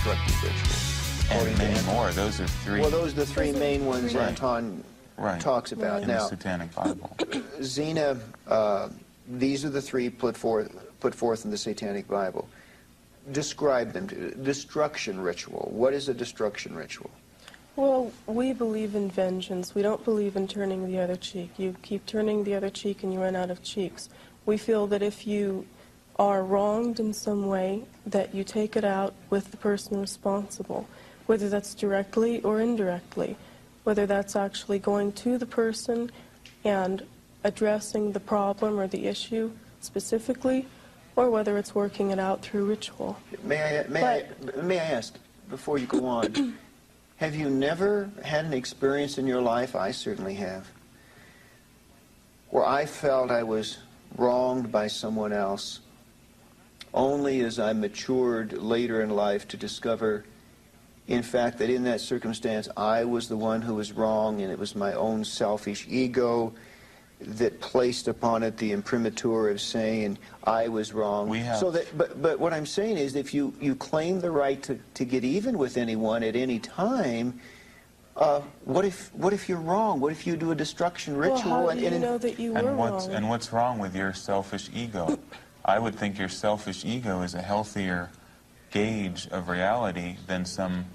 destructive rituals. And many more. Those are three. Well, those are the three main ones Anton talks about. In now, the Satanic Bible. Zena, these are the three put forth in the Satanic Bible. Describe them. Destruction ritual. What is a destruction ritual? Well, we believe in vengeance. We don't believe in turning the other cheek. You keep turning the other cheek and you run out of cheeks. We feel that if you are wronged in some way, that you take it out with the person responsible, whether that's directly or indirectly, whether that's actually going to the person and addressing the problem or the issue specifically, or whether it's working it out through ritual. May I ask, before you go on, have you never had an experience in your life, I certainly have, where I felt I was wronged by someone else, only as I matured later in life to discover, in fact, that in that circumstance I was the one who was wrong, and it was my own selfish ego that placed upon it the imprimatur of saying I was wrong. So that, but what I'm saying is, if you claim the right to get even with anyone at any time, what if you're wrong? What if you do a destruction ritual? Well, how do you know that you were wrong? And what's wrong with your selfish ego? I would think your selfish ego is a healthier gauge of reality than some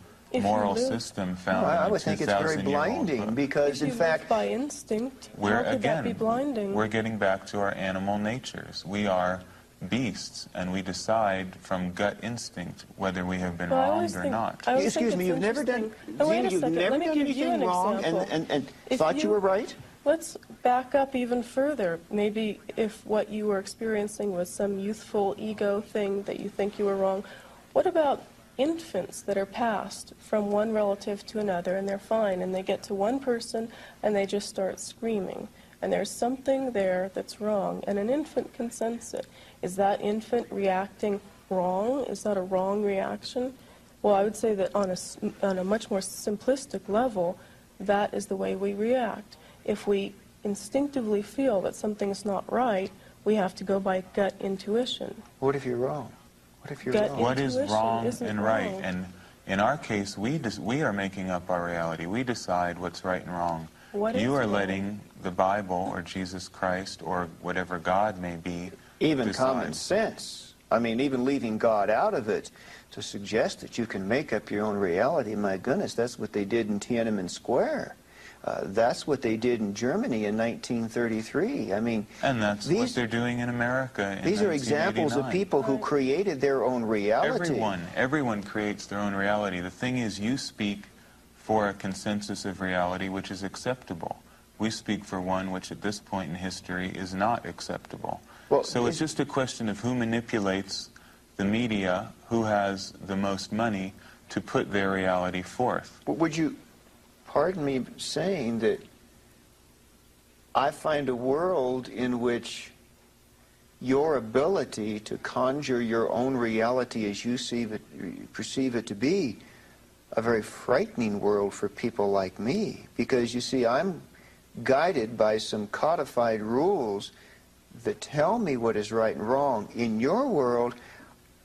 moral system found I in would think it's very blinding, because in fact, by instinct, how could that be blinding? We're getting back to our animal natures. We are beasts, and we decide from gut instinct whether we have been wronged or not. Excuse me, you've never done anything wrong and thought you were right? Let's back up even further. Maybe if what you were experiencing was some youthful ego thing that you think you were wrong, what about infants that are passed from one relative to another and they're fine, and they get to one person and they just start screaming, and there's something there that's wrong, and an infant can sense it. Is that infant reacting wrong? Is that a wrong reaction? Well, I would say that on a much more simplistic level, that is the way we react. If we instinctively feel that something's not right, we have to go by gut intuition. What if you're wrong? What if you're wrong? What is wrong and right? And in our case, we are making up our reality. We decide what's right and wrong. You are letting the Bible or Jesus Christ or whatever God may be even decide. Common sense. I mean, even leaving God out of it, to suggest that you can make up your own reality, my goodness, that's what they did in Tiananmen Square. That's what they did in Germany in 1933. I mean, and that's what they're doing in America in These are examples of people who created their own reality. Everyone creates their own reality. The thing is, you speak for a consensus of reality which is acceptable. We speak for one which at this point in history is not acceptable. Well, so it's just a question of who manipulates the media, who has the most money to put their reality forth. Would you pardon me saying that I find a world in which your ability to conjure your own reality as you perceive it to be a very frightening world for people like me. Because, you see, I'm guided by some codified rules that tell me what is right and wrong. In your world,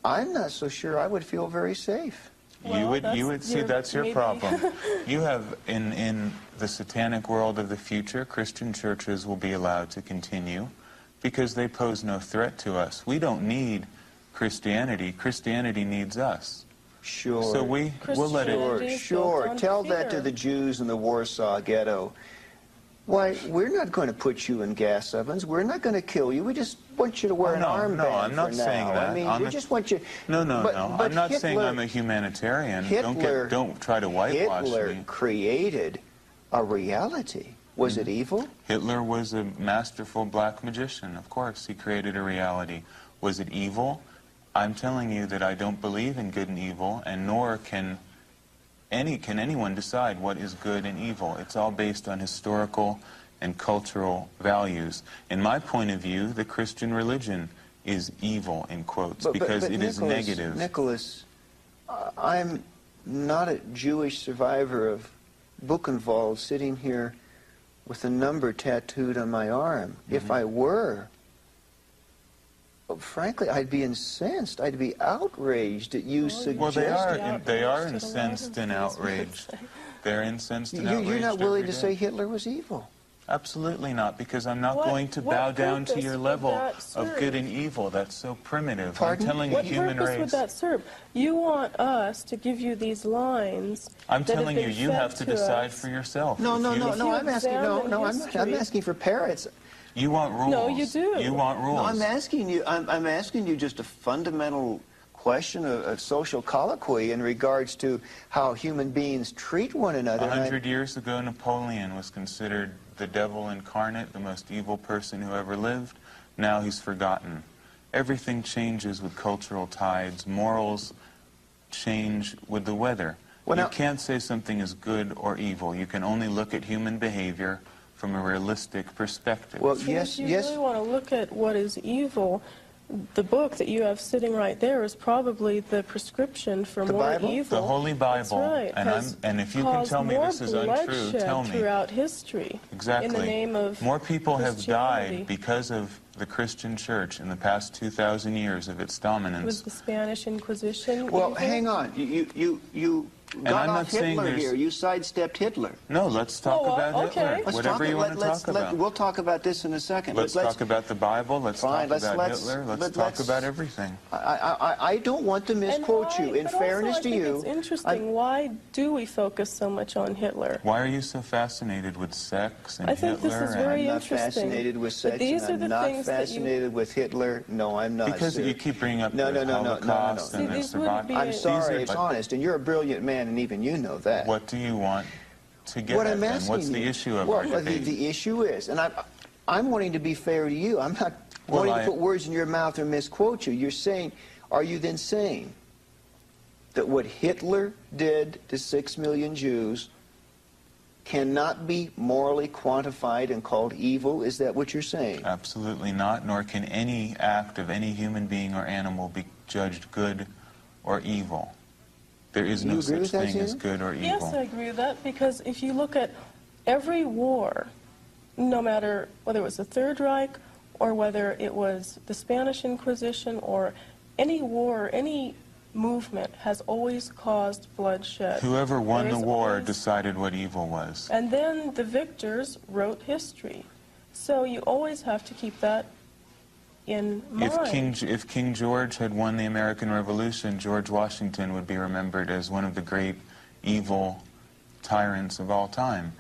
I'm not so sure I would feel very safe. Well, you would see that's your problem. You have, in the satanic world of the future, Christian churches will be allowed to continue because they pose no threat to us. We don't need Christianity. Christianity needs us. Sure. So we'll let it. Sure. Tell that to the Jews in the Warsaw Ghetto. Why, we're not going to put you in gas ovens. We're not going to kill you. We just want you to wear an armband. No, I'm not saying that. I mean, we just want you. No. I'm not saying I'm a humanitarian. Don't try to whitewash me. Hitler created a reality. Was it evil? Hitler was a masterful black magician. Of course, he created a reality. Was it evil? I'm telling you that I don't believe in good and evil, and nor can anyone decide what is good and evil. It's all based on historical and cultural values. In my point of view, the Christian religion is evil, in quotes, because it is negative. Nicholas, I'm not a Jewish survivor of Buchenwald sitting here with a number tattooed on my arm. If I were, frankly, I'd be incensed. I'd be outraged that you suggest. Well, they are outraged at a lot of incensed and things outraged. They're incensed and outraged. You're not willing to every say day. Hitler was evil. Absolutely not, because I'm not What- going to what bow down to purpose your would level that of good serve? and evil. That's so primitive. Pardon? I'm telling the What human purpose race. would that serve? You want us to give you these lines. I'm that have telling you, been you fed have to decide us. for yourself. No, If no, you- no, If no. you I'm asking. No, examine no. I'm history- asking for parrots. You want rules. No, you do. You want rules. No, I'm asking you. I'm asking you just a fundamental question of social colloquy in regards to how human beings treat one another. 100 years ago, Napoleon was considered the devil incarnate, the most evil person who ever lived. Now he's forgotten. Everything changes with cultural tides. Morals change with the weather. Well, you now- can't say something is good or evil. You can only look at human behavior from a realistic perspective. Well, So yes, if you yes. really want to look at what is evil, the book that you have sitting right there is probably the prescription for The more Bible? evil. The Holy Bible. That's right. And has and if you can caused tell me more this is untrue, bloodshed tell me. throughout history. Exactly. In the name of More people have Christianity. died because of the Christian church in the past 2,000 years of its dominance. Was the Spanish Inquisition Well, evil? hang on. You got I'm not off saying Hitler there's- here. You sidestepped Hitler. No, let's talk Oh, about okay. Hitler. Let's Whatever you want to talk about. We'll talk about this in a second. Let's but talk about the Bible. Let's Fine, talk about let's- Hitler. Let's but talk let's- about everything. I don't want to And misquote why- you. In but also, fairness I to think you, it's interesting. Why do we focus so much on Hitler? Why are you so fascinated with sex and I think Hitler? this is and- very I'm not interesting. fascinated with But sex, these and are I'm the not things that you- fascinated with Hitler. No, I'm not. Because sir. you keep bringing up No, the no, no, no, no, no, Holocaust no. and See, the these wouldn't be survival. a- I'm sorry, These it's are- honest, and you're a brilliant man, and even you know that. What do you want to get What at I'm then? asking What's the you- issue of well, our debate? the issue is, and I'm wanting to be fair to you. I'm not Well, wanting I- to put words in your mouth or misquote you. You're saying, are you then saying that what Hitler did to 6 million Jews cannot be morally quantified and called evil? Is that what you're saying? Absolutely not, nor can any act of any human being or animal be judged good or evil. There is You no agree such with that, thing as Zena? good or Yes, evil. I agree with that, because if you look at every war, no matter whether it was the Third Reich or whether it was the Spanish Inquisition or any war, any movement has always caused bloodshed. Whoever won There the is war always- decided what evil was. And then the victors wrote history. So you always have to keep that in mind. If King George had won the American Revolution, George Washington would be remembered as one of the great evil tyrants of all time.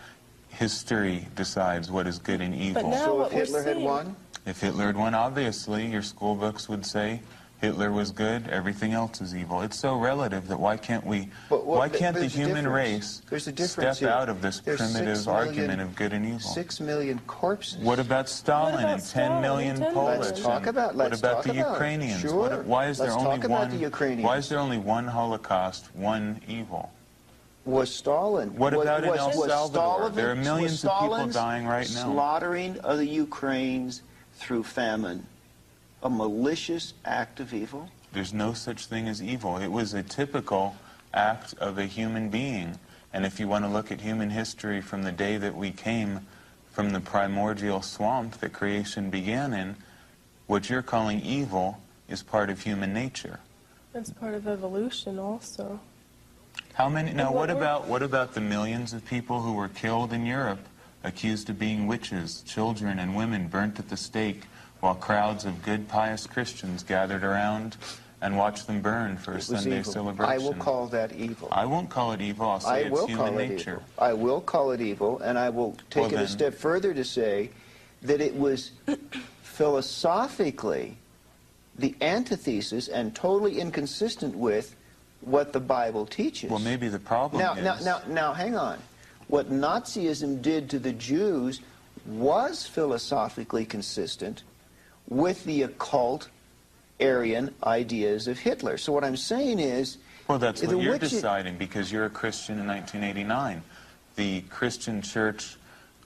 History decides what is good and evil. But now So what if we're Hitler had seeing- won? If Hitler had won, obviously, your school books would say Hitler was good, everything else is evil. It's so relative that why can't we, But why can't the there's a human difference. race There's a difference step here. out of this There's 6 primitive million argument of good and evil? 6 million corpses. What about Stalin What about and 10 Stalin million and 10 Polish? million? Let's talk about- What let's about talk the about it. Ukrainians? Sure. Why is there Let's only talk about one? the Ukrainians. Why is there only one Holocaust, one evil? Was Stalin? What about in was El Salvador? Stalin- There are millions was of people Stalin's dying right now. Slaughtering of the Ukrainians through famine a malicious act of evil? There's no such thing as evil. It was a typical act of a human being. And if you want to look at human history from the day that we came from the primordial swamp that creation began in, what you're calling evil is part of human nature. It's part of evolution also. How many? Now, What what about the millions of people who were killed in Europe, accused of being witches, children and women burnt at the stake, while crowds of good, pious Christians gathered around and watched them burn for a It was Sunday evil. celebration? I will call that evil. I won't call it evil. I'll say I it's will human call it nature. evil. I will call it evil, and I will take Well, it a then- step further to say that it was philosophically the antithesis and totally inconsistent with what the Bible teaches. Well, maybe the problem is... Now, hang on. What Nazism did to the Jews was philosophically consistent with the occult Aryan ideas of Hitler. So what I'm saying is... Well, that's what you're which it- deciding because you're a Christian in 1989. The Christian church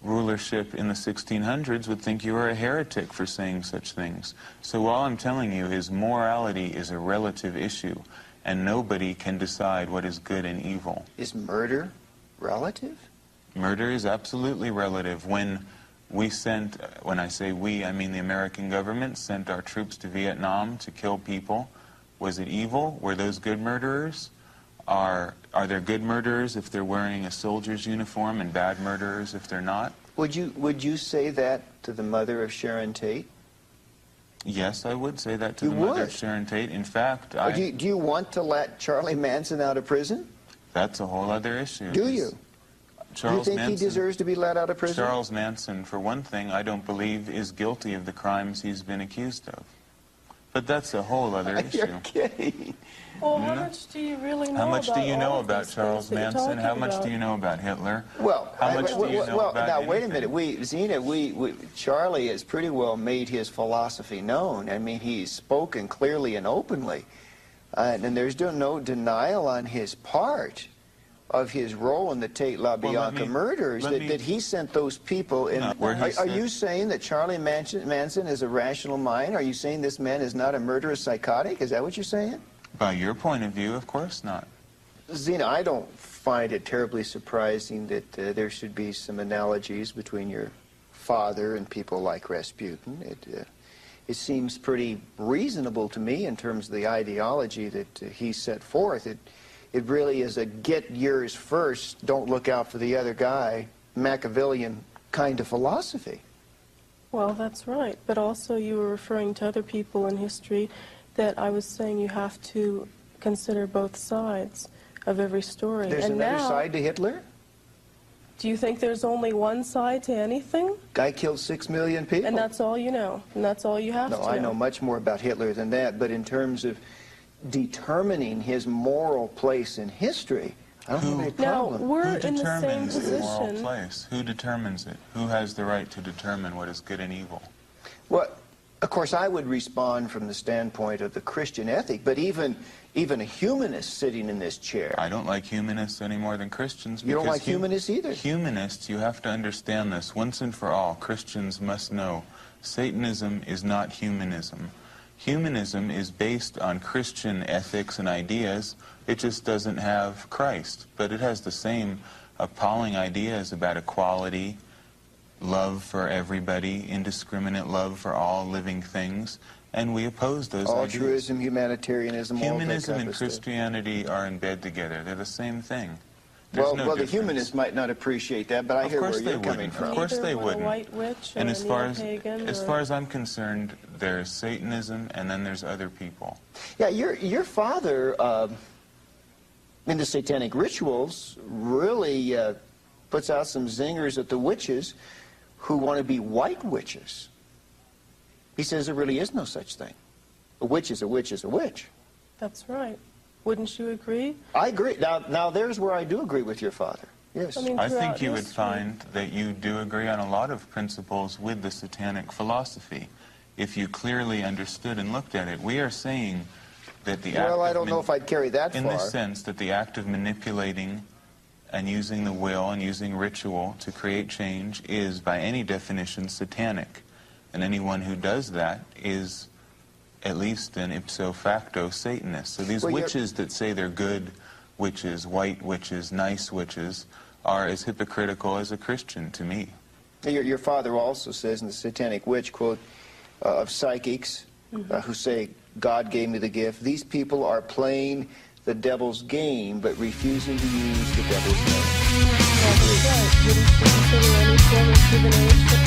rulership in the 1600s would think you were a heretic for saying such things. So all I'm telling you is morality is a relative issue, and nobody can decide what is good and evil. Is murder relative? Murder is absolutely relative. When We sent, when I say we, I mean the American government, sent our troops to Vietnam to kill people. Was it evil? Were those good murderers? Are there good murderers if they're wearing a soldier's uniform and bad murderers if they're not? Would you say that to the mother of Sharon Tate? Yes, I would say that to You the mother would? of Sharon Tate. In fact, Do you want to let Charlie Manson out of prison? that's a whole other issue. Do you? Charles Do you think he deserves to be let out of prison? Charles Manson, for one thing, I don't believe is guilty of the crimes he's been accused of. But that's a whole other issue. You're kidding. Well, how much do you really know How much about do you all know of about these Charles things that you're Manson? How talking much about? do you know about Hitler? Well, How much do you know about now wait a anything? minute. Zena, Charlie has pretty well made his philosophy known. I mean, he's spoken clearly and openly, and there's no denial on his part of his role in the Tate LaBianca murders, that he sent those people in. Are you saying that Charlie Manson is a rational mind? Are you saying this man is not a murderous psychotic? Is that what you're saying? By your point of view, of course not. Zena, I don't find it terribly surprising that there should be some analogies between your father and people like Rasputin. It seems pretty reasonable to me in terms of the ideology that he set forth. It really is a get yours first, don't look out for the other guy, Machiavellian kind of philosophy. Well, that's right. But also you were referring to other people in history that I was saying you have to consider both sides of every story. There's and another now, side to Hitler? do you think there's only one side to anything? Guy killed 6 million people. And that's all you know? And that's all you have to No, know? I know much more about Hitler than that, but in terms of determining his moral place in history, I don't have any Now, problem. we're Who in the same determines the moral position. place? Who determines it? Who has the right to determine what is good and evil? Well, of course, I would respond from the standpoint of the Christian ethic, but even a humanist sitting in this chair. I don't like humanists any more than Christians. You don't because like humanists either? Humanists, you have to understand this once and for all. Christians must know Satanism is not humanism. Humanism is based on Christian ethics and ideas. It just doesn't have Christ. But it has the same appalling ideas about equality, love for everybody, indiscriminate love for all living things. And we oppose those ideas. Altruism, humanitarianism, all that Humanism type and of stuff. Christianity are in bed together. They're the same thing. Well, no the difference. humanists might not appreciate that, but I Of hear course where they you're coming wouldn't. from. Of course Neither they would a wouldn't. white witch or And a as far neo-pagan as or- far as I'm concerned, there's Satanism and then there's other people. Yeah, your father, in the satanic rituals, really puts out some zingers at the witches who want to be white witches. He says there really is no such thing. A witch is a witch is a witch. That's right. Wouldn't you agree? I agree. Now there's where I do agree with your father. Yes. I mean, I throughout think you would history- find that you do agree on a lot of principles with the satanic philosophy if you clearly understood and looked at it. We are saying that the act Well, I of don't know if I'd carry that in far. the sense that the act of manipulating and using the will and using ritual to create change is, by any definition, satanic. And anyone who does that is at least an ipso facto Satanist. So these Well, witches that say they're good witches, white witches, nice witches, are as hypocritical as a Christian to me. Your father also says in the Satanic Witch, quote, of psychics who say, God gave me the gift, these people are playing the devil's game but refusing to use the devil's name. That's right. Wouldn't you consider any form of divination